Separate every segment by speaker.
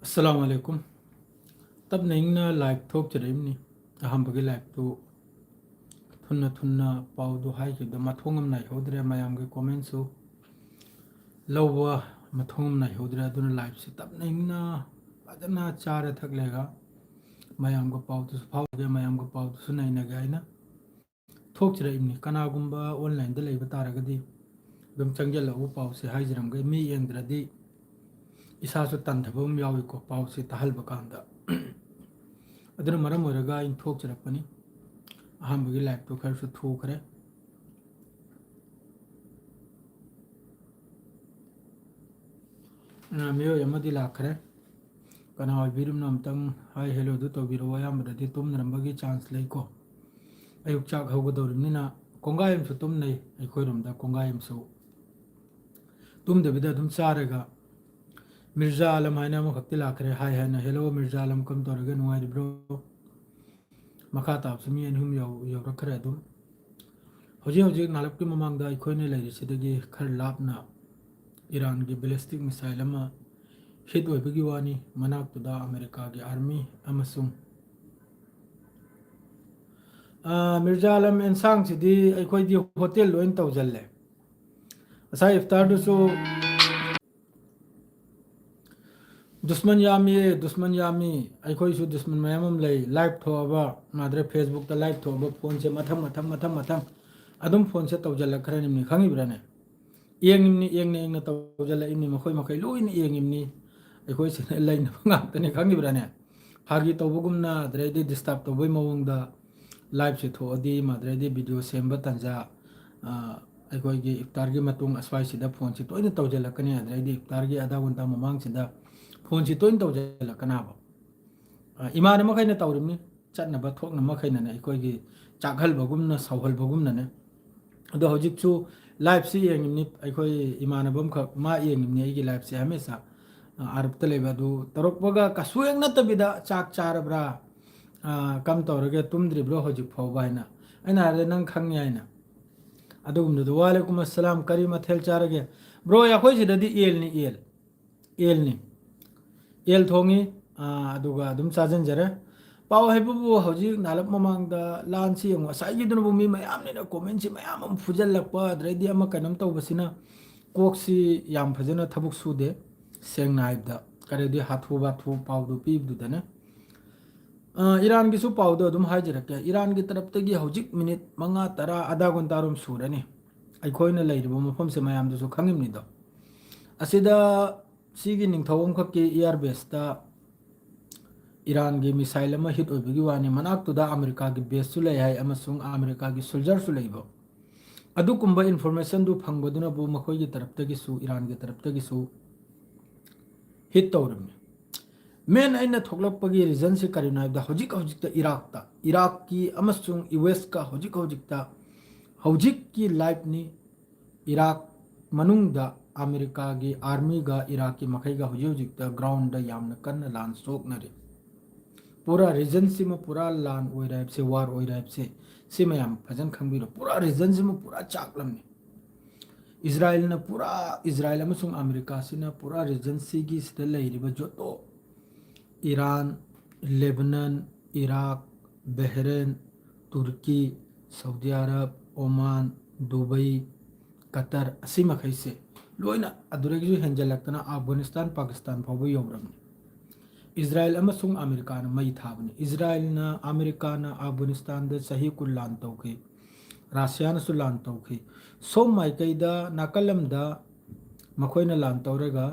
Speaker 1: अस्सलाम वालेकुम। तब नईना लाइव थोक चरमनी अहमबगे लाइव तो थुन्ना थुन्ना पाउदो हाई के मथोंगम नाई होद्रे मयाम के कमेंट्सु लौवा मथोंगम नाई होद्रे अदुना लाइव से तब नईना फजना चारे थकलेगा मयाम को पाउदो फाउगे मयाम को पाउदो सुनाइना गाइना थोक चरमनी कनागुंबा ऑनलाइन दे लेबा तारगदी दम चंगेलौ पाउ से हाइजरम गई मी येंद्रदी इसासु तंथबम याविको पाउ से तहलबा कांदा अदुना मरम ओरगा इन थोक चरपनी अहमबगे लाइव तो खरसु थोकरे मियो यमदी लाखरे कना बिरुम नमतंग हाय हेलो दु तोबिरो यामददी तुमनरंबगी चांस लेको अयुक चाक हौगदौरिमनिना कोंगायमसु तुमनै अखोइरमदा कोंगायमसु तुमदबिदा दुम चारेगा मिर्जा आलम हाइना मखक्ति लाखरे हाय हाइना हेलो मिर्जा आलम कम तौरगे नुआइब्रो मखा ताबसु मी अनहुम यौरखरे अदुम हौजी हौजी नालपकी ममांगदा अखोइने लेरिसिदगी खर लापना ईरान की बैलिस्टिक मिसाइल हिट होइबगी वानी मनाक्तुदा अमेरिका की आर्मी अमसुंग मिर्जा आलम एंसांग सिदी अखोइदी होटल लोइन तौजल्ले असा इफ्तारदुसु दुश्मन यामी अखोइसु दुश्मन मयामम लई लाइव थोबा माद्रे फेसबुक ता लाइव थोबा फोन से मथम मथम मथम मथम अदुम फोन से तौजल्ला खरनिमनि खंगिब्राने येंगनि तौजल्ला इमनि मखोइ मखै लोइन येंगिमनि अखोइ से लाइन ngaktani खंगिब्राने फागी तौबगुमना द्रेदि डिस्टर्ब तौबै मवंगदा लाइव से थोअदी माद्रेदि वीडियो सेम्बा तंजा अखोइगी इफ्तार की मतुंग अस्वाइ सिदा फोन से तोइन तौजल्लकनि द्रेदि इफ्तार की आधा घंटा ममांग सिदा फोन से तोइन तौजल्लकनाबो इमान मखैना तौरिमनि चटनबा थोकना मखैना अखोइगी चाखलबगुमना सौहलबगुमना अदो हौजिकसु लाइव से येंगिमनि अखोइ इमानबम ख मा येंगिमनि आइगी लाइव से हमेशा आरबता लेबा दु तरokबगा कसुयंग नतबिदा चाक चारब्रा कम तौरगे तुमद्रिब्रो हौजिक फौबा हैना अना रे नंग खंगि हैना अदुगुमदु वालेकुम अस्सलाम करी मथेल चारगे ब्रो याखोइ सिददी एलनी एल थोंगी अदुगा दुम चाजनजरे पाव हैबुबु हौजिक नालप ममांगदा लानसी यंग साइगिदुनबु मी मयामनिना कमेंटसी मयामम फुजल्लकपा द्रेदी अमा कनम तौबसिना कोक्सी याम फजना थबुक सुदे सेंगना हाइबदा करेदी हाथु बाथु पाउदु पीबदुदने ईरान की पाउदो अदुम हाइजरके ईरान की तरफ तगी हौजिक मिनिट मंगा तरा आधा घंटा रोम सूरनी अखोइना लेरिबो मफम से मयामदुसु खंगिमनिदो असिदा सिगी निंगथौम खक्की एयर बेसता ईरान की मिसाइल अमा हिट होइबगी वानी मनाक्तुदा अमेरिका की बेस सु लय हाय अमसुंग अमेरिका की सोल्जर सु लैबो अदुकुंबा इन्फॉर्मेशन दु फंगबदुना बु मखोइ की तरफ तगी सु ईरान की तरफ तगी सु हिट तौरमने मेन अइना थोकलपगी रीजन से करिनाइबदा हौजिक हौजिकता इराक की अमसुंग यूएस का हौजिक की लाइफ नि इराक मनुंगदा अमेरिका की आर्मी गा इराक की मखैगा हौजिकता ग्राउंड दा यामना कन्ना लान सोकनरे पूरा रीजन सिमा पूरा लान ओइराइब से वार ओइराइब से सिमयाम फजन खंबिरो पूरा रीजन सिमा पूरा चाकलमने इजराइल ना पूरा इजराइल अमसुंग अमेरिका सिना पूरा रीजन सिगी सिदा लैरिबा जोतो ईरान लेबनान इराक बहरीन तुर्की सऊदी अरब ओमान दुबई कतर असी मखैसे लोइना अदुरेगी हेंजलक्तना अफगानिस्तान पाकिस्तान फावबो यौरमने इजराइल अमसुंग अमेरिका ना मई थाबने इजराइल ना अमेरिका ना अफगानिस्तान दा सही कुल लान तौखे रशिया ना सु लान तौखे सोम माइकैदा नाकलमदा मखोइना लान तौरगा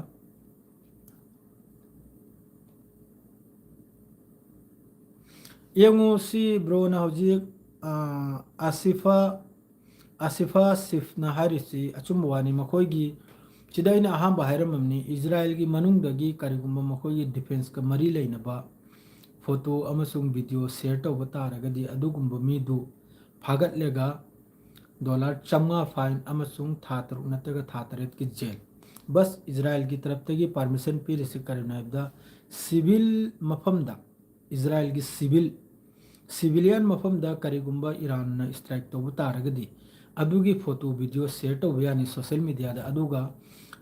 Speaker 1: येंगो सी ब्रो ना हौजिक आसिफा सिफना हारिसी अचुमवानी मखोइगी चिदाइना अहम हायरममनी इजराइल की मनुंगदगी करिगुम्बा मखोइगी डिफेंस का मरी लेनबा फोटो अमसुंग वीडियो शेयर तौबा तारगदी अदुगुम्बा मीदु फागतलेगा $100 फाइन अमसुंग था तरुक नतगा था तरेत की जेल बस इजराइल की तरफ तगी परमिशन पीरिसी करिनाइबदा सिविल मफमदा इजराइल की सिविलियन मफमदा करिगुम्बा ईरान ना स्ट्राइक तौबा तारगदी अदुगी फोटो वीडियो शेयर तौबा यानी सोशल मीडिया दा अदुगा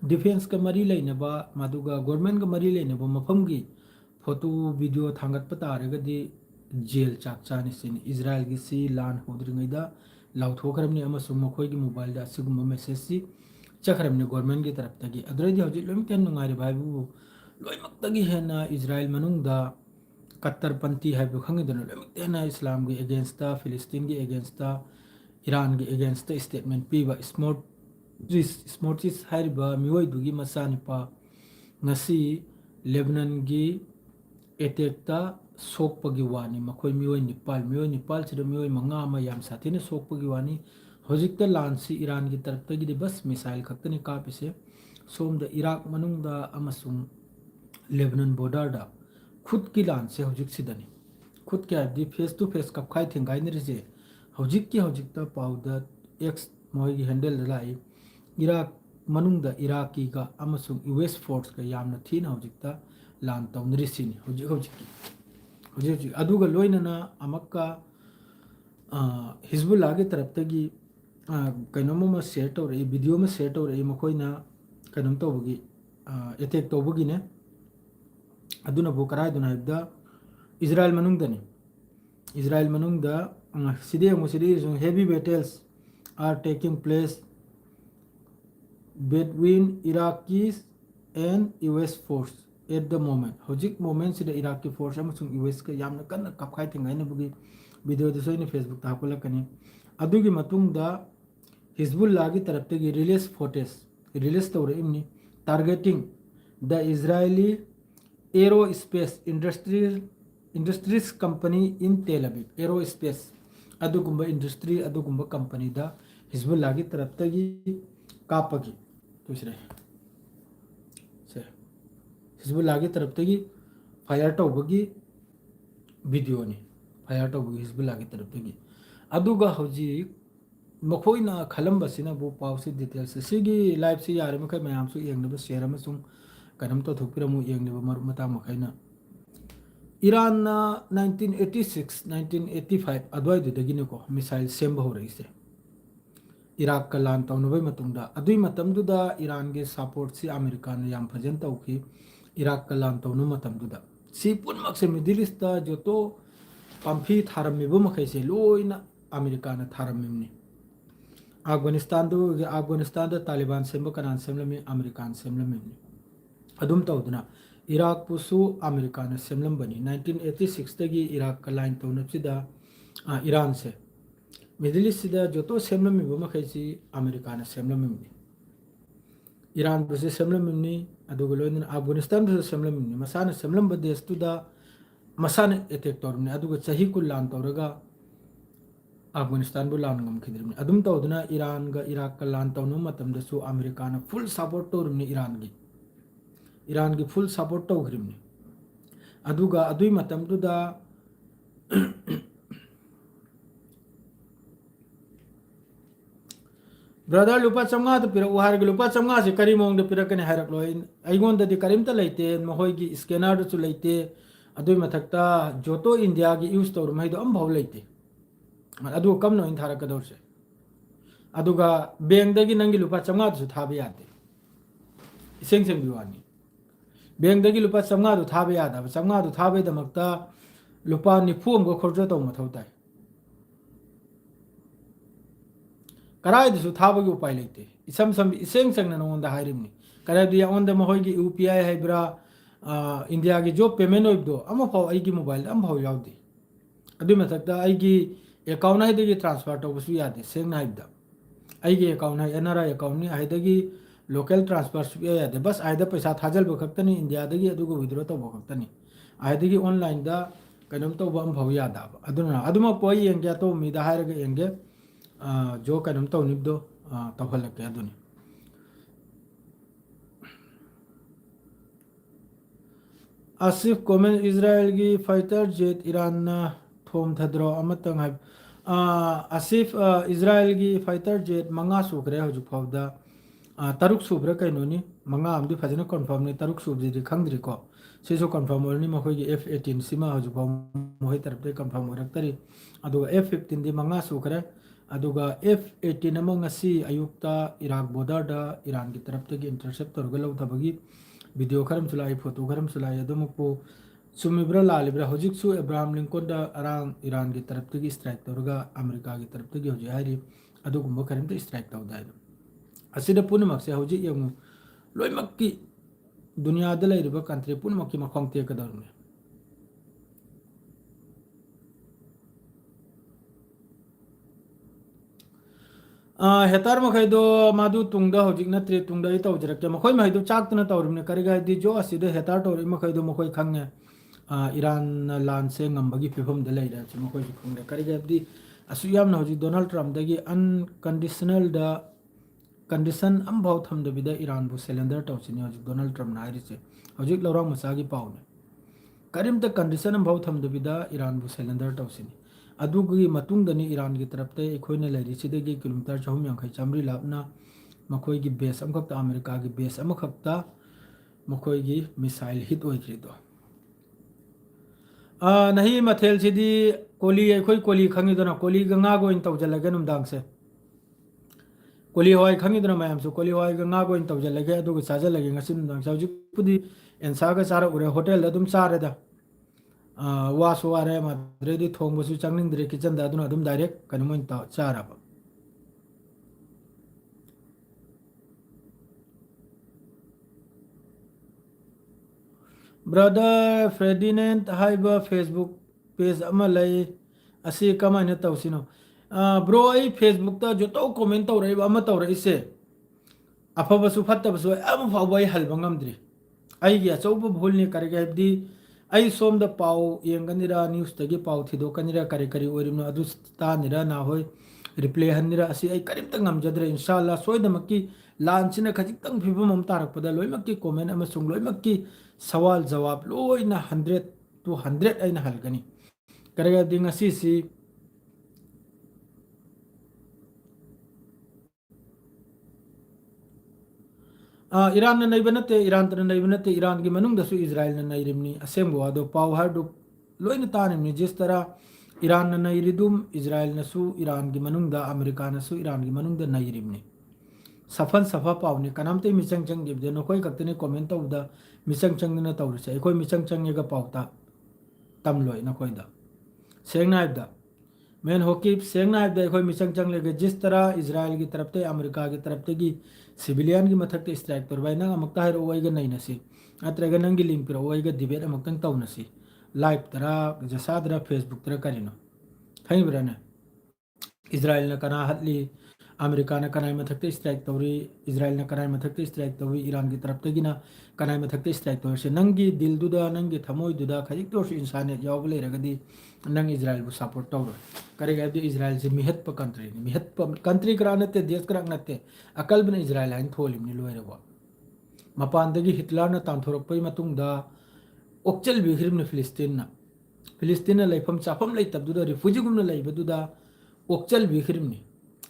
Speaker 1: डिफेंस का मरी लेनबा मादुगा गवर्नमेंट का मरी लेनबा मफम की फोटो वीडियो थांगत तारगदी जेल चाक चानी सिन इजराइल की सी लान होद्रिंगैदा लाउथोखरमनी अमसुंग मखोई की मोबाइल दा सिगुम मैसेज सी चखरमनी गवर्नमेंट की तरफ तगी अदरदी हौजी लोइमतेन नुंगारि भाइबु लोइमक्तगी हेना इजराइल मनुंगदा कट्टरपंथी है खंगदना लोइमक्तेना इस्लाम की अगेंस्ट फिलिस्तीन की अगेंस्ट ईरान की अगेंस्ट स्टेटमेंट पीबा स्मोर्टिस हाइरिबा मिवैदुगी मसानिपा ngasi लेबनान की एटेक्ता सोकपगी वानी मखोई मियोई निपाल सिद मियोई मंगा अमा याम साथीने सोकपगी वानी हौजिकता लानसी ईरान की तरफ तगी बस मिसाइल खक्तने कापिसे सोमदा इराक मनुंगदा अमसुंग लेबनान बॉर्डर दा खुद की लान से हौजिक सिदनी खुद के आदि फेस टू फेस कपखाई थेंगाई निरिजे हौजिकता पाउदा एक्स मोई की हैंडल लाई इराक मनुंगदा इराकी का अमसुंग यूएस फोर्स का यामना थीन हौजिकता लान तौनरिसिनी हौजिक अदुगा लोइनना अमक्का हिजबुल्लाह की तरफ तगी कइनोम शेयर तौर वीडियो में शेयर तौर मखोइना कइनोम तौबगी अटैक तौबगी ने अदुना बो कराइदुना हाइबदा इजराइल मनुंगदा सिदे heavy battles are taking place between Iraqis and US force at the moment. Hojik moment sida Iraqi force amasung US ka yamna kanna kapkhai thingai na bugi video de soine Facebook ta hakula kani adugi matungda Hezbollah ki taraf tagi release tawre imni targeting the Israeli aerospace industries company in Tel Aviv. Aerospace adugumba industry adugumba company da Hezbollah की तरफ तगी कापगी दूसरे से Hezbollah की तरफ तगी fire तौबगी video ने fire तौबगी Hezbollah की तरफ तगी अदुगा हौजी मखोइना खलंबसिना बो पाउसी डिटेल्स सिगी लाइव से यारे मखै मयामसु यंगनब शेयर अमसुंग कनम तो थोकपिरमु यंगनब मरु मता मखैना ईरान 1986 1985 अद्वाइदुदगिने को मिसाइल सेंब हो रही से इराक का लान तौनबई मतुंगदा अदुई मतमदुदा ईरान के सपोर्ट से अमेरिका ने याम फजन तौखी इराक का लान तौनु मतमदुदा सी पुनमक से मिडिल ईस्ट जो तो पंफी थारमिबो मखै से लोइना अमेरिका ने थारमिमनी अफगानिस्तान दा तालिबान सेंब कनान सेमलमी अमेरिका सेमलमिमनी अदुम तौदना इराक पुसु अमेरिका ने सेमलम बनी 1986 तगी इराक का लाइन तौनबसिदा ईरान से मिडिल ईस्ट जो तो सेमलमिबो मखैसी अमेरिका ने सेमलमिमनी ईरान बुसे सेमलमिमनी अदुगो लोइन अफगानिस्तान बुसे सेमलमिमनी मसाने सेमलम देश तुदा मसाने अटैक तौरमने अदुगो चही कुल लान तौरगा अफगानिस्तान बु लान ngam अदुम तौदना ईरान गा इराक का लान तौनु मतमदसु अमेरिका ने फुल सपोर्ट तौरमने ईरान की फुल सपोर्ट तौग्रिमने अदुगा अदुई मतमदुदा ब्रदर लुपा चंगा तो पिर उहार के लुपा चंगा से करी मोंग दे पिरकने हारक लोइन आइगोन दे करीमता लेते महोय की स्कैनर दु लेते अदुई मथक्ता जोतो इंडिया की यूज तौर मैदो अम भाव लेते अदु कम नो इन थारक दौर से अदुगा बैंक दगी नंगी लुपा चंगा दु थाबे याते इसेंग सेंग बिवानी बैंक दगी लुपा चंगा दु थाबे यादा चंगा दु थाबे दमक्ता लुपा निफुम को खर्च तो मथौताय करायदसु थाबगी उपाय लेते इसम सम इसेंग संग नोंदा हाइरिमनी करायदि ऑन द महोयगी यूपीआई हाइब्रा इंडिया की जो पेमेंट होइबदो अम फाव आइगी मोबाइल अम फाव यावदे अदु मथक्ता आइगी अकाउंट हाइदगी ट्रांसफर तौबसु यादे Seng हाइबदा आइगी account high NRI account नि हाइदगी लोकल ट्रांसफर सु यादे बस आइदा पैसा थाजल बखक्तनी इंडिया दगी अदुगो विड्रॉ तो बखक्तनी आइदगी ऑनलाइन दा कनम तो बम फाव यादा अदुना अदुमा पोई यंगे तो मिदा हाइरगे यंगे जो कनम तो निब्दो तफलके अदुनी आसिफ कमेंट इजराइल की फाइटर जेट ईरान थोम थद्रो अमतंग हाइब आसिफ इजराइल की फाइटर जेट मंगा सुग्रे हजु फावदा तरुक सुब्रा कैनोनी मंगा अमदी फजन कंफर्म ने तरुक सुब्जी खंगद्री को सिसो कंफर्म ओरनी मखोई की F-18 सिमा हजु फाव मोहि तरफ दे कंफर्म ओरक्तरी अदुगा F-15 दी मंगा सुग्रे अदुगा F-18 अमा ngasi ayukta Iraq border da Iran ki taraf tagi intercept torga lau thabagi video kharam chulai photo kharam chulai adumuko sumibra lalibra hojik su Abraham Lincoln da arang Iran ki taraf tagi strike torga America ki taraf tagi hoji hari adugumba kharam ta strike taw da asida punamak se hoji yangu loimak ki dunia da lairiba country punamak ki makhong te kadarne हेतार मखैदो मादु तुंगदा होजिक नत्रे तुंगदा इ तौजरके मखोय महैदो चाकतना तौरिमने करिगा दि जो असिदे हेतार तौरि मखैदो मखोय खंगे Iran लान से ngambagi फिफम the लैरा छ मखोय खंगे करिगा दि असु यामना होजिक Donald Trump दगी अनकंडीशनल द कंडीशन अम भाव थमदबिदा ईरान बु सिलेंडर तौसिनि होजिक डोनाल्ड ट्रम्प ना हारिसे होजिक लौरांग मसागी पावने करिमता कंडीशन अम भाव थमदबिदा ईरान बु सिलेंडर तौसिनि अदुगी मतुंगदनी ईरान की तरफ ते एखोयने लैरिसिदगी किलोमीटर 450 चामरी लापना मखोयगी बेस अमखक्ता अमेरिका की बेस अमखक्ता मखोयगी मिसाइल हिट ओइख्रिदो नहीं मथेल सिदी कोली एखोय कोली खंगिदना कोली गंगा गोइन तौजलगे नुमदांग से कोली होय खंगिदना मयाम सु कोली होय गंगा गोइन तौजलगे अदुगी साजलगे ngasi नुमदांग साउजी पुदी एनसागा चारा उरे होटल अदुम चारेदा वासु वारे माद्रेदी थोंबसु चांगनिंद्रे किचन दा अदुना अदुम डायरेक्ट कनमोइन ता चाराबा ब्रदर फेर्डिनेंट हाइबा फेसबुक पेज अमा लई असी कमाइने तौसिनो ब्रो आई फेसबुक ता जो तो कमेंट तौरैबा अमा तौरैसे अफबसु फत्तबसु अमा फावै हलबंगमद्री आइगी अचौब भूलनि करगैबदी आई सोम द पाव येंगनिरा न्यूज तगी पाव थिदो कनिरा करी करी ओरिमनो अदु तानिरा ना होय रिप्ले हनिरा असि आई करिमता ngamjadre इंशाल्लाह सोयदमकी लांचिना खजितंग फिबम हम तारकपदा लोइमकी कमेंट अमसुंग लोइमकी सवाल जवाब लोइना 100 to 100 आइना हलगनी करगा दिंग असि सी ईरान ने नहीं बनते ईरान तने नहीं बनते ईरान की मनुंग दसु इजराइल ने नहीं रिमनी असेम वादो पाव हर दु लोइन तानिमनी जिस तरह ईरान ने नहीं रिदुम इजराइल नसु ईरान की मनुंग दा अमेरिका नसु ईरान की मनुंग दा नहीं रिमनी सफल सफा पावने कनामते मिचंग चंग गिबदे नखोय कक्तने कमेंट तौदा मिचंग चंग ने तौरसे एखोय मिचंग चंग येगा पावता तमलोय नखोय दा सेंगनाइदा मेन होकी सेंगनाइदा एखोय मिचंग चंग लेगे जिस तरह इजराइल की तरफ ते अमेरिका की तरफ ते की सिविलियन की मथक ते स्ट्राइक तोरबाय नंग अमक्ता हाइरो ओइगा नैनसी अत्रगा नंगी लिंक पिरो ओइगा डिबेट अमक्तंग तौनसी लाइव तरा जसादरा फेसबुक तरा करिनो खैब्राने इजराइल ने कना हतली अमेरिका ने कनाई मथक स्ट्राइक तौरी इजराइल ने कनाई मथक स्ट्राइक तौरी ईरान की तरफ तगिना कनाई मथक स्ट्राइक तौर से नंगी दिल दुदा नंगी थमोय दुदा खजिक तौर से इंसानियत याव लेरगदी नंग इजराइल बु सपोर्ट तौर करेगा दी इजराइल से मिहत प कंट्री मिहत प कंट्री करा नते देश करा नते अकल बन इजराइल आइन थोलिमनि लोयरबो मपान दगी हिटलर न तांथोरपै मतुंग दा ओक्चल बिखरिमनि फिलिस्तीन लाइफम चाफम लैतबदुदा रिफ्यूजी गुमना लैबदुदा ओक्चल बिखरिमनि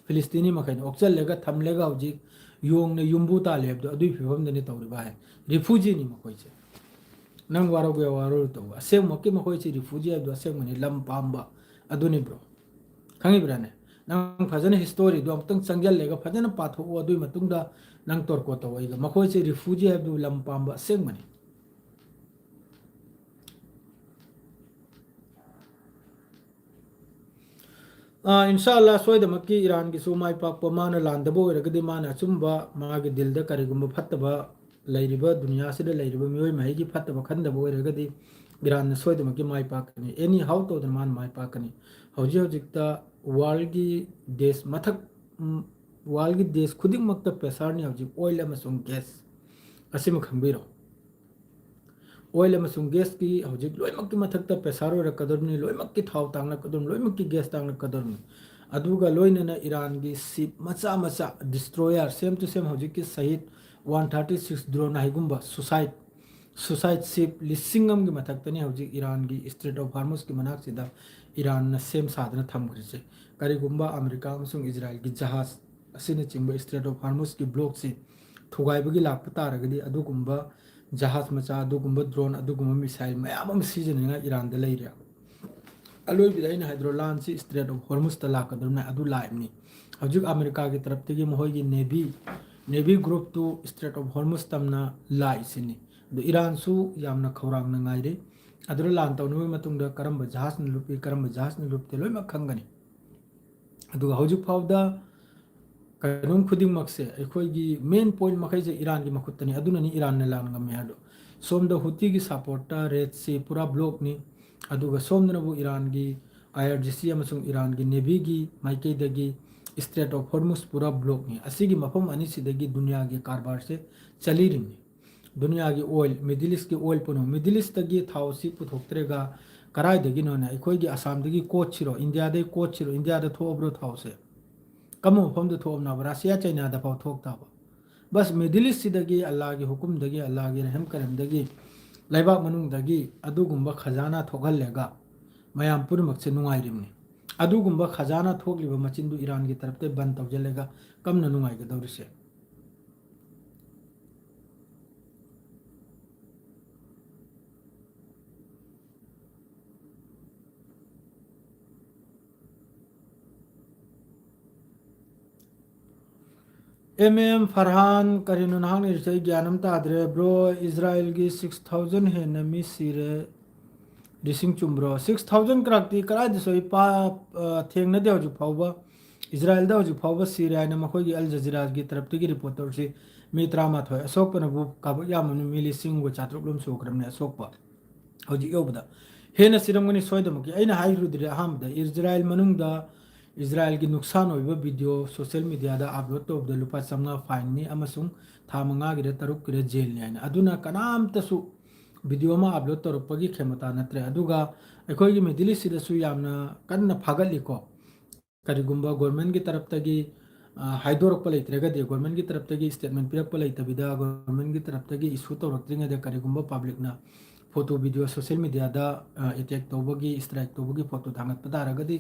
Speaker 1: फिलिस्तीनी मखैन ओक्चल लेगा थम लेगा हौजिक योंग ने युम्बु ता लेबदो अदुइ फिबम दनि तौरिबा है रिफ्यूजी नि मखोइसे नंग वारो गे वारो तो असेम मके मखोइसे रिफ्यूजी है दो असेम नि लम पाम्बा अदुनि ब्रो खंगिब्राने नंग फजन हिस्टोरी दो अमतंग संगल लेगा फजन पाथो अदुइ मतुंगदा नंग तोरको तो वइगा मखोइसे रिफ्यूजी है दो लम पाम्बा असेम मनि इंशाल्लाह सोयदमकी ईरान की सुमाई पाक मान लांदबो रगदि मान अचुंबा मागे दिल द करिगुम फत्तबा लैरिबा दुनिया से लैरिबा मियोय माइगी फत्तबा खंदबो रगदि ईरान सोयदमकी माई पाकनी एनी हाउ तो मान माई पाकनी हौजी हौजिकता वर्ल्ड की देश मथक वर्ल्ड की देश खुदिंग मक्ता पेसारनी हौजी ऑयल अमसुंग गैस असिम खंबिरो ऑयल अमसुंग गैस की हौजिक लोइमक्की मथक्ता पेसारो रकदरनी लोइमक्की थाव तांगना कदरम लोइमक्की गैस तांगना कदरनी अदुगा लोइनना ईरान की शिप मचा मचा डिस्ट्रॉयर सेम टू सेम हौजिक की सहित 136 ड्रोन हाइगुंबा सुसाइड शिप लिसिंगम की मथक्तनी हौजिक ईरान की स्ट्रेट ऑफ हार्मुज की मनाक्सिदा ईरान न सेम साधना थमखरिसे करिगुंबा अमेरिका अमसुंग इजराइल की जहाज असिने चिंबा स्ट्रेट ऑफ हार्मुज की ब्लॉक से थुगाइबगी लाप तारगदी अदुगुंबा जहाज मचा अदुगुंबा ड्रोन अदुगुंबा मिसाइल मयाम सीजनिंगा ईरान द लैरिया अलोइबिदा इन हाइड्रो लान से स्ट्रेट ऑफ हॉर्मुज तला कदरना अदु लाइमनी हजुक अमेरिका की तरफ तगी मोहगी navy group to strait of Hormuz तमना लाइसिनी दो ईरान सु यामना खौरांग न ngaire अदु लान तौनु मतुंग करम जहाज न लुपी करम जहाज न लुपते लोय मखंगनी अदु हजुक फावदा कनुम खुदिंग मक्से अखोगी मेन पॉइंट मखै जे ईरान की मखुतनी अदुननी ईरान ने लान गमे हादो सोमदा हुती की सपोर्टर रेड सी पूरा ब्लॉक नि अदुगा सोमदनबु ईरान की IRGC अमसुंग ईरान की नेवी की माइकेदगी स्ट्रेट ऑफ हॉर्मुज पूरा ब्लॉक नि असिगी मफम अनि सिदगी दुनिया की कारबार से चली रिंग दुनिया की ऑयल मिडिल ईस्ट की ऑयल पुनो मिडिल ईस्ट तगी थाव सी पुथोक्तरेगा कराय दगी नोना अखोगी असम दगी कोच छिरो इंडिया दे कोच छिरो इंडिया द थोब्रो थाव से कम मफम द थोबना रसिया चाइना द पाव थोकता बस मिडिल ईस्ट सिदगी अल्लाह की हुकुम दगी अल्लाह की रहम करम दगी लाइबाक मनुंग दगी अदुगुंबा खजाना थोगल्लेगा मयाम पुरमक से नुंगाइरिमनी अदुगुंबा खजाना थोगलिबा मचिंदु ईरान की तरफ ते बंद तौजलेगा कम न नुंगाइगे दौरिसे MM फरहान करिनु नांग निरसे ज्ञानम ताद्रे ब्रो इजराइल की 6000 है नमी सिरे रिसिंग चुम्ब्रो 6000 क्राक्ति करा दिसो इपा थेंग न दे हजु फावबा इजराइल दा हजु फावबा सिरिया न मखोई की अल जजीरा की तरफ की रिपोर्टर से मी त्रामा थोय अशोक पनबु काब यामनु मिली सिंग वो चात्रुलम सोक्रमने अशोक पा हजु योबदा हेन सिरमगनी सोयदमकी अइना हाइरुद्रे अहमदा इजराइल मनुंगदा इजराइल की नुकसान होइबा वीडियो सोशल मीडिया दा अपलोड तौबदा लुपा समगा फाइन नि अमसुंग था मंगा गिरे तरुक गिरे जेल नि आइना अदुना कनाम तसु वीडियो मा अपलोड तौरपगी खेमता नत्रे अदुगा अखोई की मिडिल ईस्ट सिदसु यामना कन्न फागलिको करिगुंबा गवर्नमेंट की तरफ तगी हाइदोरक लेत्रगदे गवर्नमेंट की तरफ तगी स्टेटमेंट पिरक लेतबिदा गवर्नमेंट की तरफ तगी इशू तौरक्त्रिंगदे करिगुंबा पब्लिकना फोटो वीडियो सोशल मीडिया दा अटैक तौबगी स्ट्राइक तौबगी फोटो थांगत पदारगदि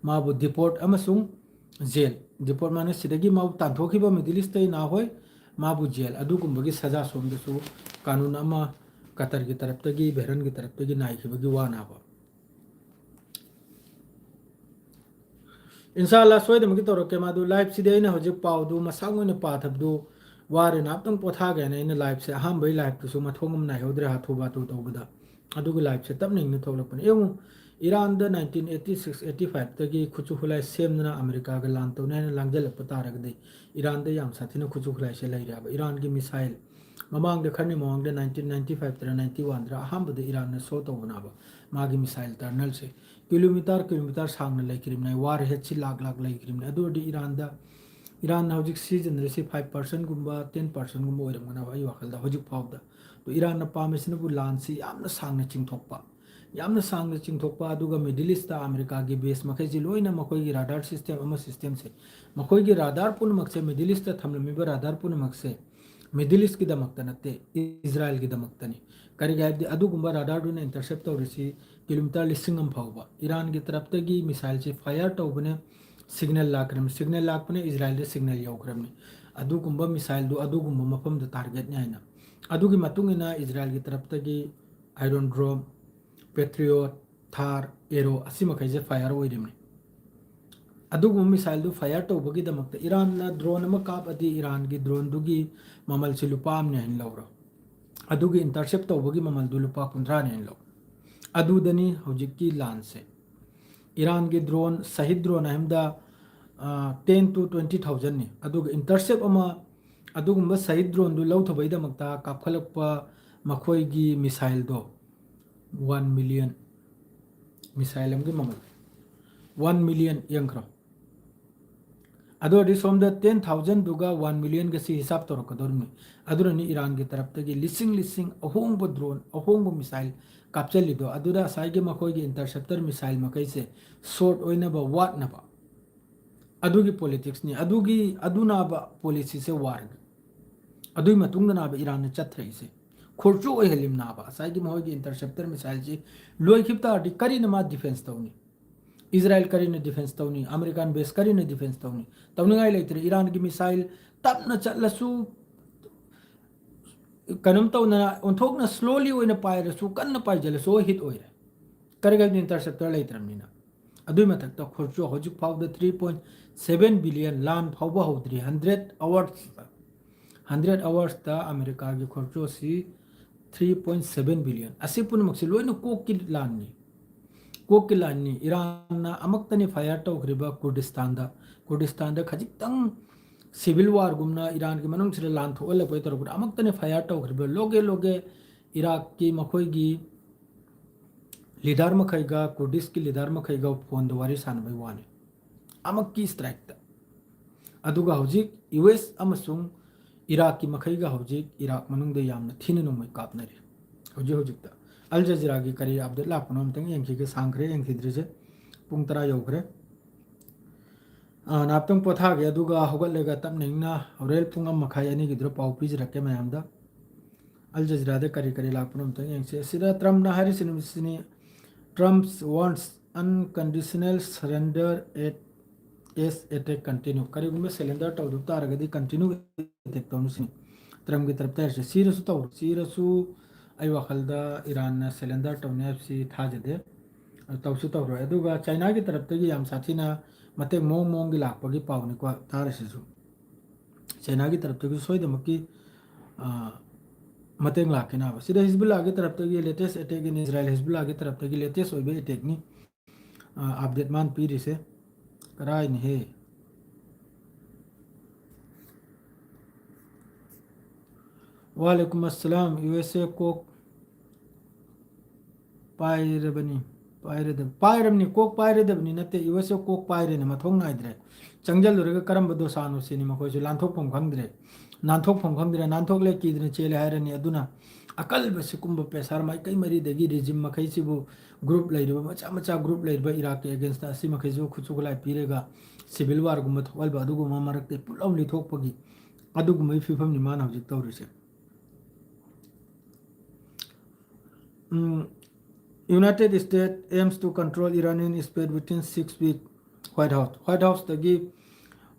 Speaker 1: माबु डिपोर्ट अमसुंग जेल डिपोर्ट माने सिदगी माबु तांथोखिबा मिडिल ईस्ट ना होय माबु जेल अदुगुंबगी सजा सोमदसु कानून अमा कतर की तरफ तगी बहरन की तरफ तगी नाइखिबगी वानाबा इंशाल्लाह सोयदमगी तौरके मादु लाइव सिदे ने हजे पावदु मसांग ने पाथबदु वारे नापतंग पोथा गए ने लाइव से अहम भाई लाइव तो मथोंगम ना होद्रे हाथोबा तो तौबदा अदुग लाइव से तब नहीं थोलपन एवं ईरान द 1986 85 तगी खुचु खुलाई सेमना अमेरिका का लान तो ने लांगजलप तारगदे ईरान द याम साथिना खुचु खुलाई से लैराब ईरान की मिसाइल ममांग द खरने मवांग द 1995 तरा 91 रा अहम द ईरान ने सो तौबनाबा मागी मिसाइल टर्नल से किलोमीटर सांगना लेकिरिमना वार हेछि लाख लाख लेकिरिमना अदुदी ईरान हौजिक सीजन से 5% गुम्बा 10% गुम्बा ओइरमगना आई वाखलदा हौजिक फावदा तो ईरान पामेसिनबु लान से यामना सांगना चिंगथोकपा अदुगा मिडिल ईस्ट अमेरिका की बेस मखैजी लोइना मखोई राडार सिस्टम से मखोई राडार पुनमक से मिडिल ईस्ट थमलमिबा राडार पुनमक से मिडिल ईस्ट की दमकता नते इजराइल की दमकतनी करिगायदि अदुगुंबा राडार दुना इंटरसेप्ट तौरिसी किलोमीटर लिसिंग अम फावबा ईरान की तरफ तगी मिसाइल से फायर तौबने सिग्नल लाकपने इजराइल सिग्नल यौख्रमने अदुगुंबा मिसाइल दो अदुगुंबा मफम द टारगेट ने आइना अदुगी मतुंगिना इजराइल की तरफ तगी आयरन ड्रोम पेट्रियोट थार एरो असिमखैजे फायर ओइरिमने अदुगुंबा मिसाइल दो फायर तौबगी दमकता ईरान ना ड्रोन अमा कापअदि ईरान की ड्रोन दुगी ममल से लुपाम ने हन लौरो अदुगी इंटरसेप्ट तौबगी ममल दु लुपा 15 ने हन लौ अदुदनी हौजिकी लान से ईरान की ड्रोन शहीद ड्रोन अहमदा 10 to 20,000 ने अदुग इंटरसेप्ट अमा अदुगुंबा शहीद ड्रोन दु लौथबैदमक्ता कापखलकपा मखोईगी मिसाइल दो 1 मिलियन मिसाइल अमगी ममल 1 मिलियन यंख्रो अदोडी सोमद 10,000 दुगा 1 मिलियन के हिसाब तौरकदोरमी अदुरनी ईरान की तरफ तगी लिसिंग अहोंग drone अहोंग missile कापचलिदो अदुरा Saige मखोईगी interceptor missile मकई से शॉर्ट ओइनबा वाटनबा अदुगी पॉलिटिक्स नि अदुगी अदुनाबा पॉलिसी से वार अदुई मतुंगनाबा ईरान ने चथरई से खुरचो ओहलिम नाबा साइगे मखोईगी इंटरसेप्टर मिसाइल जी लोई खिपता डी करी नमा डिफेंस तौनी इजराइल करी ने डिफेंस तौनी अमेरिकन बेस करी ने डिफेंस तौनी तौनिगाई लेतरे ईरान की मिसाइल तपना चलसु कनम तौना ओंथोकना स्लोली ओइना पाइरसु कन्न पाइजलसु हिट ओइरे करेगल इंटरसेप्टर लेत्रमनिना अदुई मथक्ता खर्चो हजिक फाउद 3.7 बिलियन लान फाउबा हौद्री 100 आवर्स ता अमेरिका की खर्चो सी 3.7 बिलियन असी पुनमक लोइन कोक की लान नि ईरान अमक्तनी फायर तौखरिबा कुर्दिस्तान दा खजितंग सिविल वार गुमना ईरान की मनुंग से लान थोल पय तरपुर अमक्तनी फायर तौखरिबा लोगे इराक की मखोई लीडर मखैगा कुर्दिस की लीडर मखैगा फोन वारी सानबई वाने अमक की स्ट्राइक अदुगा हौजिक यूएस अमसुंग इराक की मखैगा हौजिक इराक मनुंग यामना थीन नोंमै कापनरी हौजिक अल जजीरा की करी अपडेट लापनो अमतंग यंखिगे सांख्रे यंखिद्रिजे पुंग तरा यौखरे नापतंग पोथागे अदुगा हौगलेगा तपनेंगना हौरेल पुंग मखाय अनि गिद्रो पाउ पिजरके मयामदा अल जजीरा दे करी लापनो अमतंग यंगसे सिदा ट्रम्प ना हारिसिनि ट्रम्प वांट्स अनकंडीशनल सरेंडर एट एस अटैक कंटिन्यू करीगुम्बे सिलेंडर तौदु तारगदी कंटिन्यू अटैक तौनुसिनि ट्रम्प की तरफ तैरसे सीरसु आई वखलदा ईरान सिलेंडर तौनेसी थाजदे तौसु तौरो अदुगा चाइना की तरफ तगी याम साथीना मते मोंग की लापगी पावनि को तारसेसु चाइना की तरफ तगी सोइदमकी मतेंग लाकेना सिदा हिजबुल्लाह की तरफ तगी latest attack in Israel Hezbollah की तरफ तगी लेटेस्ट ओइबे अटैक नि अपडेट मान पीरिसे कराइन हे वालेकुम अस्सलाम यूएसए को पायरबनी कोक पायरदबनी नते यूएसए कोक पायरेने मथोंग नाइद्रे चंगजलुरगा करम दोसानो सिनी मखोइसु लांथोकफम खंगद्रे नांथोकले कीद्रे चेले हायरनी अदुना अकल बसिकुंब पेसार माइ कई मरी दगी रिजिम मखैसिबु ग्रुप लैरबा मचा ग्रुप लैरबा इराक के अगेंस्ट असि मखैसु खुचुगलाय पीरेगा सिविल वार गुम थोलबा अदुगुमा मरक्ते पुलम लिथोकपगी अदुगुमै फिफम नि मान हौजिक तौरिसे United States aims to control Iranian space within 6 weeks. White House तगी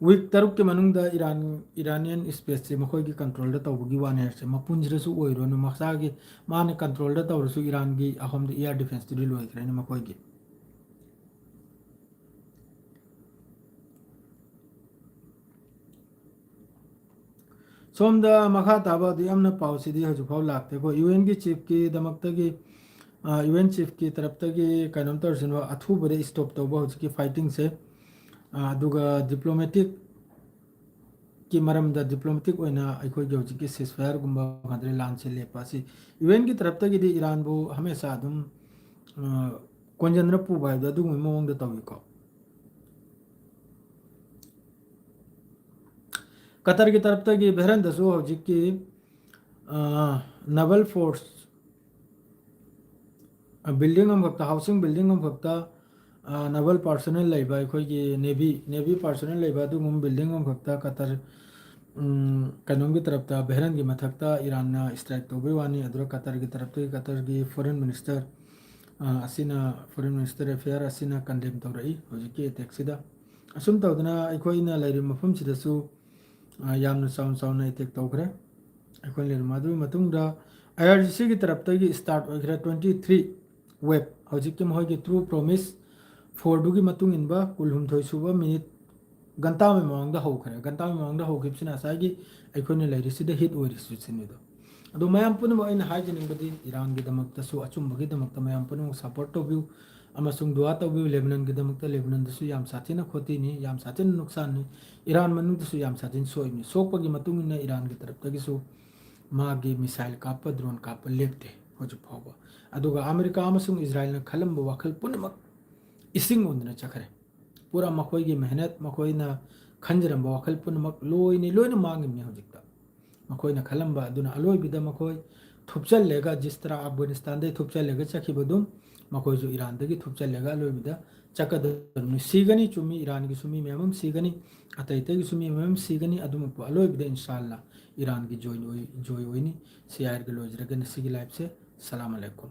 Speaker 1: week तरुक के मनुंग दा Iranian space से मखोई की कंट्रोल दा तौबगी वाने से मपुंजरसु ओइरोन मखसा की माने कंट्रोल दा तौरसु ईरान की अहम द एयर डिफेंस दी लोय करने मखोई की सोम दा मखा ताबा दी अमना पाउसी दी हजुफाव लागते को यूएन की चीफ की दमकतगी यूएन चीफ की तरफ तगी कैनम तौरसिन अथुबदे स्टॉप तौबा हजुकी फाइटिंग से डिप्लोमेटिक की मरम द डिप्लोमेटिक ओइना अखोई हजुकी सीजफायर गुम्बा खंद्रे लान से लेपासी यूएन की तरफ तगी दी ईरान बु हमेशा अदुम कोंजनर पुबाय द मोंग द तौइको कतर की तरफ तगी बहरन दसो हजुकी नवल फोर्स बिल्डिंग अमखता हाउसिंग बिल्डिंग अमखता नवल पर्सनल लेबा अखोई नेवी पर्सनल लेबा दुगुम बिल्डिंग अमखता कतर कनोम की तरफ ता बहरन की मथकता ईरान ना स्ट्राइक तौबे वानी अदुरा कतर की तरफ ते कतर की foreign minister foreign minister affair असिना कंडेम तौरई हजिकी अटैक सिदा असुम तौदना अखोइना लेरि मफम सिदसु यामना साउन अटैक तौखरे अखोइ लेरि मदु मतुंगदा IRGC की तरफ तगी स्टार्ट ओइखरे 23 वेब हजिकी महोगी ट्रू प्रॉमिस फोर्डू की मतुंग इनबा कुलहुमथोइ सुबा मिनिट गंता में मांगदा होखिबसिना सागी अखोइना लेरिसिदा हिट ओइरिसुसिनिदो अदो मयाम पुनम अइना हाइजनिंगबदी ईरान की दमकतसु अचुंबगी दमकता मयाम पुनम सपोर्ट तौबिउ अमसुंग दुआ तौबिउ लेबनान की दमकता लेबनान दसु याम साथिना खोतिनी याम साथिना नुकसान नि ईरान मनु दसु याम साथिन सोइनी सोकपगी मतुंग इना ईरान की तरफ तगिसु मागी मिसाइल काप ड्रोन काप लेपते हजु फावबा अदुगा अमेरिका अमसुंग इजराइल न खलंब वखल पुनमक इसिंग उन्दना चखरे पूरा मखोई की मेहनत मखोइना खंजरम वखल पुनमक लोइना मांगिमने हजिकता मखोइना खलंबा अदुना अलोइबिदा मखोई थुपचल लेगा जिस तरह अफगानिस्तान दे थुपचल लेगा चखिबदुम मखोई जो ईरान दगी थुपचल लेगा अलोइबिदा चकदनु सीगनी चुमी ईरान की सुमी मेमम सीगनी अतैते की सुमी मेमम सीगनी अदुमपु अलोइबिदा इंशाअल्लाह ईरान की जॉय होइनी सियार के लोजरगन सिगी लाइफ से सलाम अलैकुम।